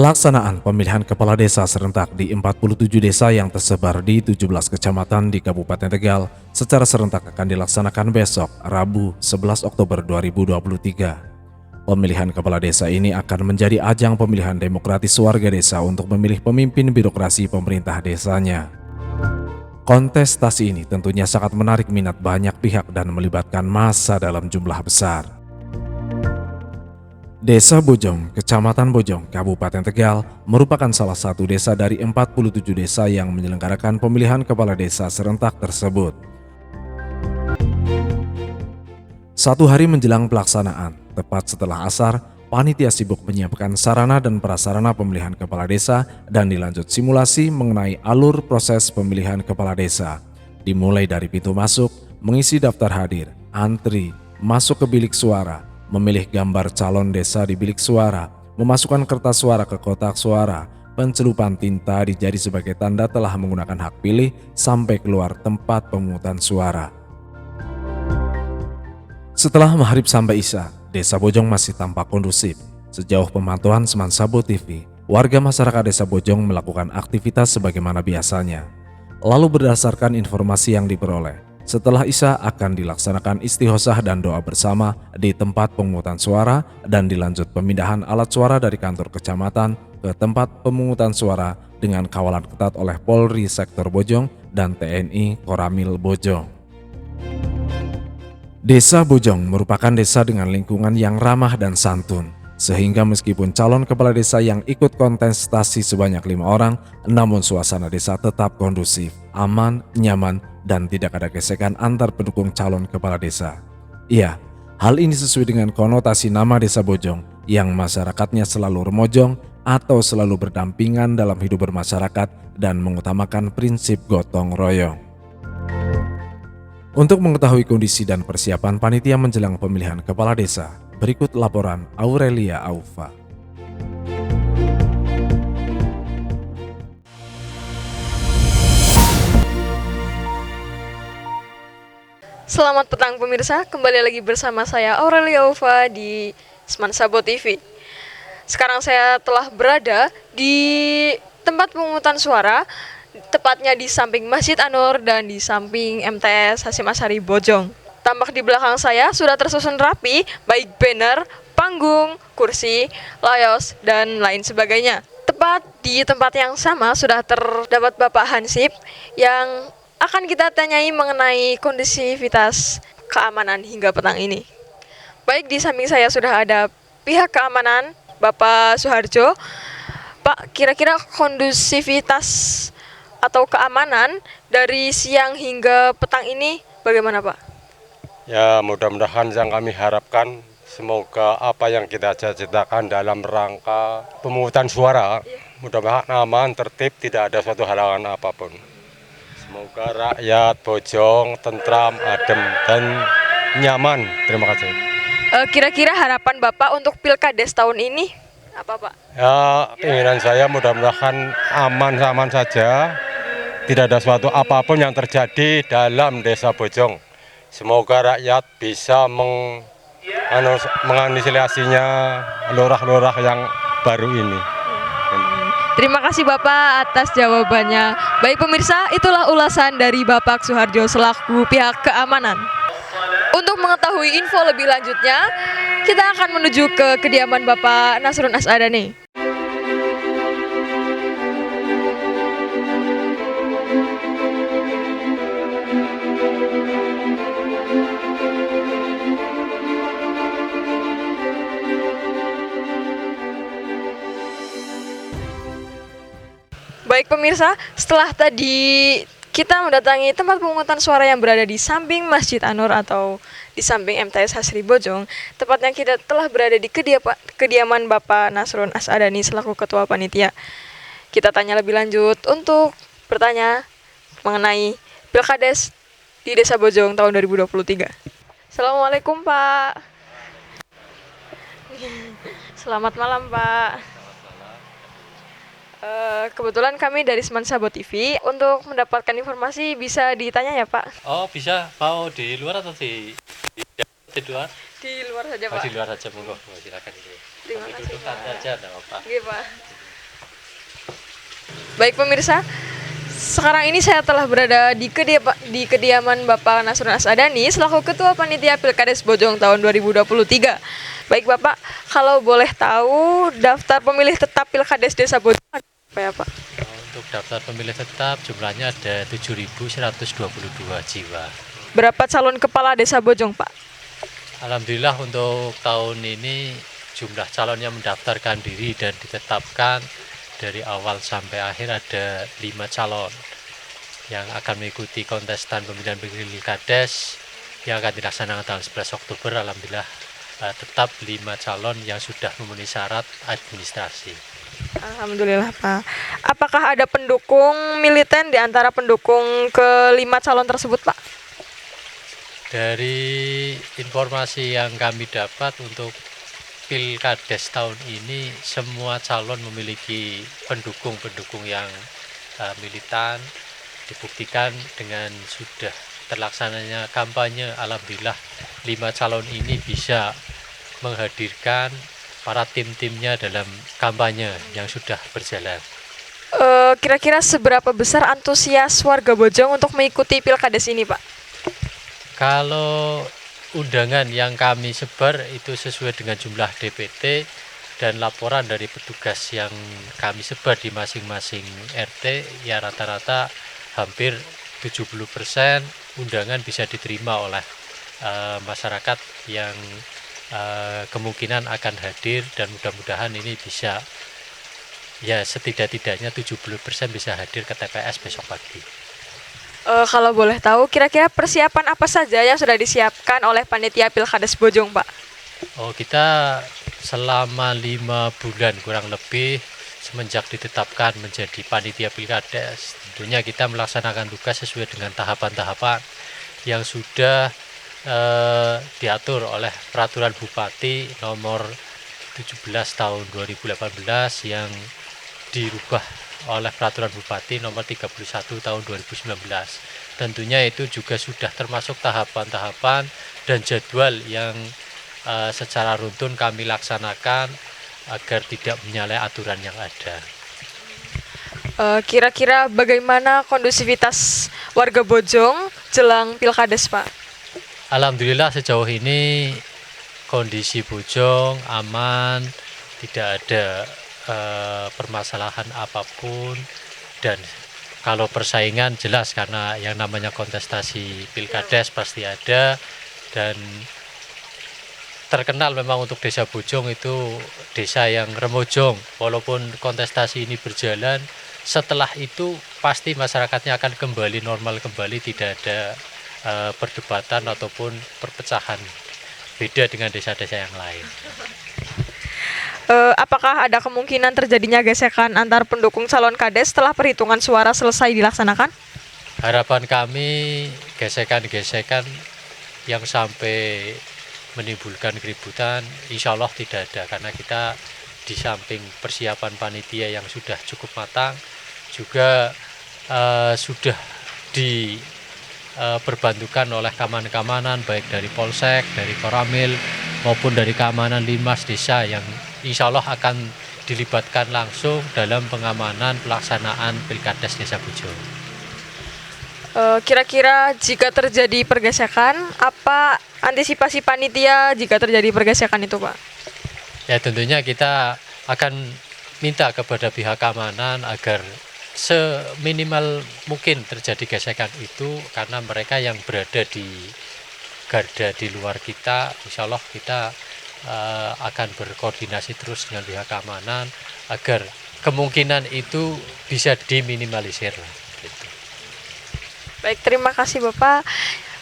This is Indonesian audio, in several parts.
Pelaksanaan pemilihan kepala desa serentak di 47 desa yang tersebar di 17 kecamatan di Kabupaten Tegal secara serentak akan dilaksanakan besok, Rabu 11 Oktober 2023. Pemilihan kepala desa ini akan menjadi ajang pemilihan demokratis warga desa untuk memilih pemimpin birokrasi pemerintah desanya. Kontestasi ini tentunya sangat menarik minat banyak pihak dan melibatkan massa dalam jumlah besar. Desa Bojong, Kecamatan Bojong, Kabupaten Tegal merupakan salah satu desa dari 47 desa yang menyelenggarakan pemilihan kepala desa serentak tersebut. Satu hari menjelang pelaksanaan, tepat setelah asar, panitia sibuk menyiapkan sarana dan prasarana pemilihan kepala desa dan dilanjut simulasi mengenai alur proses pemilihan kepala desa. Dimulai dari pintu masuk, mengisi daftar hadir, antri, masuk ke bilik suara, memilih gambar calon desa di bilik suara, memasukkan kertas suara ke kotak suara, pencelupan tinta di jari sebagai tanda telah menggunakan hak pilih sampai keluar tempat pemungutan suara. Setelah maghrib sampai isya, Desa Bojong masih tampak kondusif. Sejauh pemantauan Semansabo TV, warga masyarakat Desa Bojong melakukan aktivitas sebagaimana biasanya. Lalu berdasarkan informasi yang diperoleh, setelah isya akan dilaksanakan istighosah dan doa bersama di tempat pemungutan suara dan dilanjut pemindahan alat suara dari kantor kecamatan ke tempat pemungutan suara dengan kawalan ketat oleh Polri Sektor Bojong dan TNI Koramil Bojong. Desa Bojong merupakan desa dengan lingkungan yang ramah dan santun, sehingga meskipun calon kepala desa yang ikut kontestasi sebanyak 5 orang, namun suasana desa tetap kondusif, aman, nyaman, dan tidak ada gesekan antar pendukung calon kepala desa. Iya, hal ini sesuai dengan konotasi nama Desa Bojong yang masyarakatnya selalu remojong atau selalu berdampingan dalam hidup bermasyarakat dan mengutamakan prinsip gotong royong. Untuk mengetahui kondisi dan persiapan panitia menjelang pemilihan kepala desa, berikut laporan Aurelia Aufa. Selamat petang pemirsa, kembali lagi bersama saya Aurelia Aufa di Semansabo TV. Sekarang saya telah berada di tempat pemungutan suara, tepatnya di samping Masjid An-Nur dan di samping MTS Hasyim Asyari Bojong. Tampak di belakang saya sudah tersusun rapi, baik banner, panggung, kursi, layos, dan lain sebagainya. Tepat di tempat yang sama sudah terdapat Bapak Hansip yang akan kita tanyai mengenai kondisivitas keamanan hingga petang ini. Baik, di samping saya sudah ada pihak keamanan, Bapak Suharjo. Pak, kira-kira kondusivitas atau keamanan dari siang hingga petang ini bagaimana, Pak? Ya, mudah-mudahan yang kami harapkan semoga apa yang kita cita-citakan dalam rangka pemungutan suara, mudah-mudahan aman, tertib, tidak ada suatu halangan apapun. Semoga rakyat Bojong tentram, adem, dan nyaman. Terima kasih. Kira-kira harapan Bapak untuk Pilkades tahun ini apa, Pak? Ya, keinginan saya mudah-mudahan aman saja. Tidak ada suatu apapun yang terjadi dalam Desa Bojong. Semoga rakyat bisa mengantisipasinya lurah-lurah yang baru ini. Terima kasih Bapak atas jawabannya. Baik pemirsa, itulah ulasan dari Bapak Suharjo selaku pihak keamanan. Untuk mengetahui info lebih lanjutnya, kita akan menuju ke kediaman Bapak Nasrun Asadani. Baik pemirsa, setelah tadi kita mendatangi tempat pemungutan suara yang berada di samping Masjid An-Nur atau di samping MTS Hasri Bojong, tepatnya kita telah berada di kediaman Bapak Nasrun Asadani selaku Ketua Panitia. Kita tanya lebih lanjut untuk bertanya mengenai Pilkades di Desa Bojong tahun 2023. Assalamualaikum Pak. Selamat malam Pak. Kebetulan kami dari Semansabo TV. Untuk mendapatkan informasi bisa ditanya ya Pak? Oh bisa, mau di luar atau di luar? Di luar saja Pak. Di luar saja, monggo, silakan. Terima kasih Duduk Pak. aja, enggak apa-apa. Oke Pak. Baik pemirsa, sekarang ini saya telah berada di kediaman Bapak Nasrun Asadani selaku Ketua Panitia Pilkades Bojong tahun 2023. Baik Bapak, kalau boleh tahu daftar pemilih tetap Pilkades Desa Bojong apa ya Pak? Untuk daftar pemilih tetap jumlahnya ada 7.122 jiwa. Berapa calon kepala desa Bojong Pak? Alhamdulillah untuk tahun ini jumlah calon yang mendaftarkan diri dan ditetapkan dari awal sampai akhir ada 5 calon yang akan mengikuti kontestan pemilihan Pilkades yang akan dilaksanakan tanggal 11 Oktober. Alhamdulillah tetap 5 calon yang sudah memenuhi syarat administrasi. Alhamdulillah Pak. Apakah ada pendukung militen di antara pendukung kelima calon tersebut Pak? Dari informasi yang kami dapat untuk Pilkades tahun ini semua calon memiliki pendukung-pendukung yang militan, dibuktikan dengan sudah terlaksananya kampanye. Alhamdulillah 5 calon ini bisa menghadirkan para tim-timnya dalam kampanye yang sudah berjalan. Kira-kira seberapa besar antusias warga Bojong untuk mengikuti Pilkades ini Pak? Kalau undangan yang kami sebar itu sesuai dengan jumlah DPT dan laporan dari petugas yang kami sebar di masing-masing RT, ya rata-rata hampir 70% undangan bisa diterima oleh masyarakat yang kemungkinan akan hadir, dan mudah-mudahan ini bisa ya setidak-tidaknya 70% bisa hadir ke TPS besok pagi. Kalau boleh tahu, kira-kira persiapan apa saja yang sudah disiapkan oleh panitia Pilkades Bojong, Pak? Kita selama 5 bulan kurang lebih semenjak ditetapkan menjadi panitia Pilkades, tentunya kita melaksanakan tugas sesuai dengan tahapan-tahapan yang sudah diatur oleh Peraturan Bupati nomor 17 tahun 2018 yang dirubah oleh Peraturan Bupati nomor 31 tahun 2019. Tentunya itu juga sudah termasuk tahapan-tahapan dan jadwal yang secara runtun kami laksanakan agar tidak menyalahi aturan yang ada. Kira-kira bagaimana kondusivitas warga Bojong jelang Pilkades, Pak? Alhamdulillah sejauh ini kondisi Bojong aman, tidak ada permasalahan apapun, dan kalau persaingan jelas karena yang namanya kontestasi Pilkades pasti ada, dan terkenal memang untuk desa Bojong itu desa yang remojong. Walaupun kontestasi ini berjalan, setelah itu pasti masyarakatnya akan kembali normal kembali, tidak ada perdebatan ataupun perpecahan, beda dengan desa-desa yang lain. Apakah ada kemungkinan terjadinya gesekan antar pendukung calon kades setelah perhitungan suara selesai dilaksanakan? Harapan kami gesekan-gesekan yang sampai menimbulkan keributan insya Allah tidak ada, karena kita di samping persiapan panitia yang sudah cukup matang, juga sudah diperbantukan oleh keamanan baik dari Polsek, dari Koramil maupun dari keamanan Linmas Desa yang insya Allah akan dilibatkan langsung dalam pengamanan pelaksanaan Pilkades Desa Bojong. Kira-kira jika terjadi pergesekan, apa antisipasi panitia jika terjadi pergesekan itu, Pak? Ya tentunya kita akan minta kepada pihak keamanan agar seminimal mungkin terjadi gesekan itu, karena mereka yang berada di garda di luar kita, insya Allah kita akan berkoordinasi terus dengan pihak keamanan agar kemungkinan itu bisa diminimalisir. Gitu. Baik, terima kasih Bapak.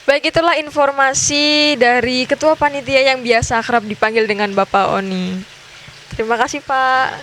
Baik, itulah informasi dari Ketua Panitia yang biasa akrab dipanggil dengan Bapak Oni. Terima kasih Pak.